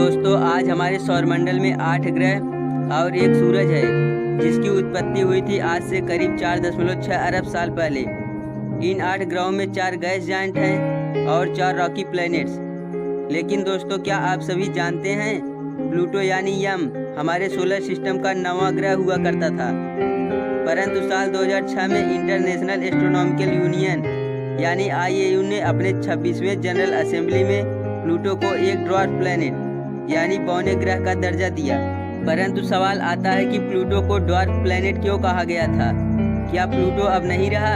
दोस्तों आज हमारे सौरमंडल में 8 ग्रह और एक सूरज है जिसकी उत्पत्ति हुई थी आज से करीब 4.6 अरब साल पहले। इन 8 ग्रहों में 4 गैस जायंट हैं और 4 रॉकी प्लैनेट्स। लेकिन दोस्तों क्या आप सभी जानते हैं प्लूटो यानी यम हमारे सोलर सिस्टम का 9वां ग्रह हुआ करता था, परंतु साल 2006 में इंटरनेशनल एस्ट्रोनॉमिकल यूनियन यानी IAU ने अपने 26वें जनरल असेंबली में प्लूटो को एक ड्वार्फ प्लैनेट यानी बौने ग्रह का दर्जा दिया। परंतु सवाल आता है कि प्लूटो को ड्वार्फ प्लैनेट क्यों कहा गया था? क्या प्लूटो अब नहीं रहा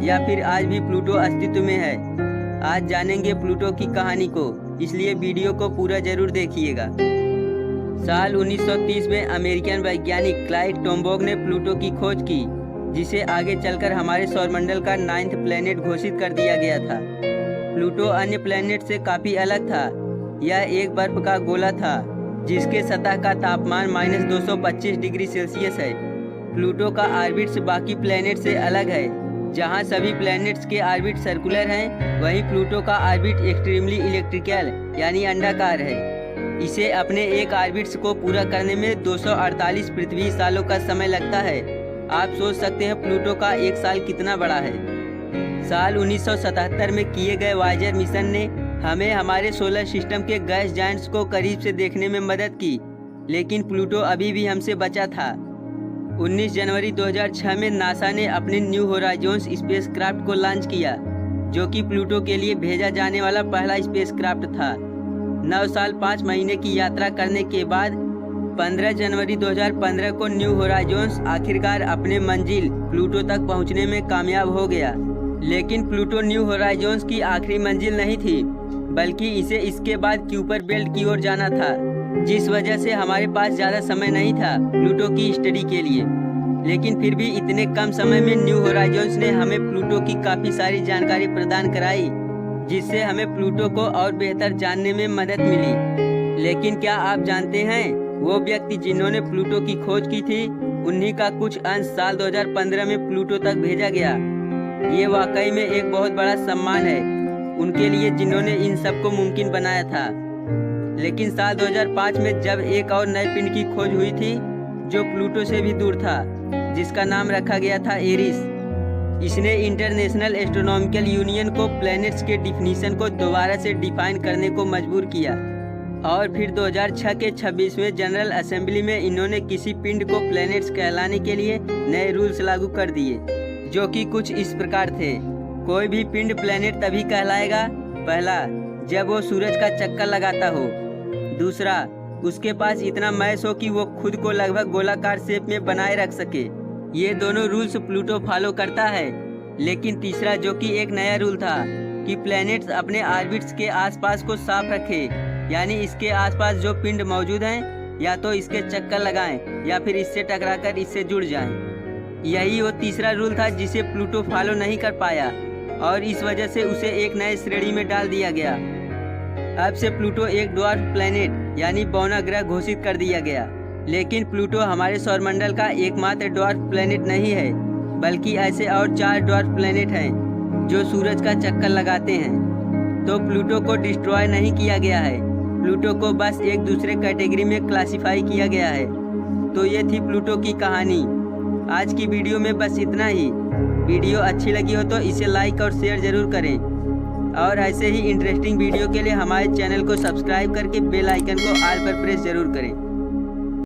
या फिर आज भी प्लूटो अस्तित्व में है? आज जानेंगे प्लूटो की कहानी को, इसलिए वीडियो को पूरा जरूर देखिएगा। साल 1930 में अमेरिकन वैज्ञानिक क्लाइड टोम्बाग ने प्लूटो की खोज की, जिसे आगे चलकर हमारे सौरमंडल का 9वां प्लैनेट घोषित कर दिया गया था। प्लूटो अन्य प्लैनेट से काफ़ी अलग था। यह एक बर्फ का गोला था जिसके सतह का तापमान -225 डिग्री सेल्सियस है। प्लूटो का ऑर्बिट बाकी प्लैनेट से अलग है। जहां सभी प्लैनेट्स के ऑर्बिट सर्कुलर हैं, वहीं प्लूटो का ऑर्बिट एक्सट्रीमली इलेक्ट्रिकल यानी अंडाकार है। इसे अपने एक ऑर्बिट्स को पूरा करने में 248 पृथ्वी सालों का समय लगता है। आप सोच सकते हैं प्लूटो का एक साल कितना बड़ा है। साल 1977 में किए गए वायेजर मिशन ने हमें हमारे सोलर सिस्टम के गैस जायंट्स को करीब से देखने में मदद की, लेकिन प्लूटो अभी भी हमसे बचा था। 19 जनवरी 2006 में नासा ने अपने न्यू होराइजन्स स्पेसक्राफ्ट को लॉन्च किया, जो कि प्लूटो के लिए भेजा जाने वाला पहला स्पेसक्राफ्ट था। 9 साल 5 महीने की यात्रा करने के बाद 15 जनवरी 2015 को न्यू होराइजन्स आखिरकार अपने मंजिल प्लूटो तक पहुंचने में कामयाब हो गया। लेकिन प्लूटो न्यू होराइजन्स की आखिरी मंजिल नहीं थी, बल्कि इसे इसके बाद क्यूपर बेल्ट की ओर जाना था, जिस वजह से हमारे पास ज़्यादा समय नहीं था प्लूटो की स्टडी के लिए। लेकिन फिर भी इतने कम समय में न्यू होराइजन्स ने हमें प्लूटो की काफ़ी सारी जानकारी प्रदान कराई, जिससे हमें प्लूटो को और बेहतर जानने में मदद मिली। लेकिन क्या आप जानते हैं वो व्यक्ति जिन्होंने प्लूटो की खोज की थी, उन्हीं का कुछ अंश साल 2015 में प्लूटो तक भेजा गया। ये वाकई में एक बहुत बड़ा सम्मान है उनके लिए जिन्होंने इन सब को मुमकिन बनाया था। लेकिन साल 2005 में जब एक और नए पिंड की खोज हुई थी जो प्लूटो से भी दूर था, जिसका नाम रखा गया था एरिस। इसने इंटरनेशनल एस्ट्रोनॉमिकल यूनियन को प्लैनेट्स के डिफिनीशन को दोबारा से डिफाइन करने को मजबूर किया। और फिर 2006 के 26वें जनरल असेंबली में इन्होंने किसी पिंड को प्लैनेट्स कहलाने के लिए नए रूल्स लागू कर दिए, जो कि कुछ इस प्रकार थे। कोई भी पिंड प्लैनेट तभी कहलाएगा, पहला, जब वो सूरज का चक्कर लगाता हो। दूसरा, उसके पास इतना मैस हो कि वो खुद को लगभग गोलाकार शेप में बनाए रख सके। ये दोनों रूल्स प्लूटो फॉलो करता है। लेकिन तीसरा, जो कि एक नया रूल था, कि प्लैनेट्स अपने ऑर्बिट्स के आसपास को साफ रखे, यानी इसके आसपास जो पिंड मौजूद हैं या तो इसके चक्कर लगाएं या फिर इससे टकराकर इससे जुड़ जाएं। यही वो तीसरा रूल था जिसे प्लूटो फॉलो नहीं कर पाया और इस वजह से उसे एक नए श्रेणी में डाल दिया गया। अब से प्लूटो एक ड्वार्फ प्लैनेट यानी बौना ग्रह घोषित कर दिया गया। लेकिन प्लूटो हमारे सौरमंडल का एकमात्र ड्वार्फ प्लैनेट नहीं है, बल्कि ऐसे और 4 ड्वार्फ प्लैनेट हैं जो सूरज का चक्कर लगाते हैं। तो प्लूटो को डिस्ट्रॉय नहीं किया गया है, प्लूटो को बस एक दूसरे कैटेगरी में क्लासिफाई किया गया है। तो ये थी प्लूटो की कहानी। आज की वीडियो में बस इतना ही। वीडियो अच्छी लगी हो तो इसे लाइक और शेयर जरूर करें, और ऐसे ही इंटरेस्टिंग वीडियो के लिए हमारे चैनल को सब्सक्राइब करके बेल आइकन को ऑल पर प्रेस जरूर करें।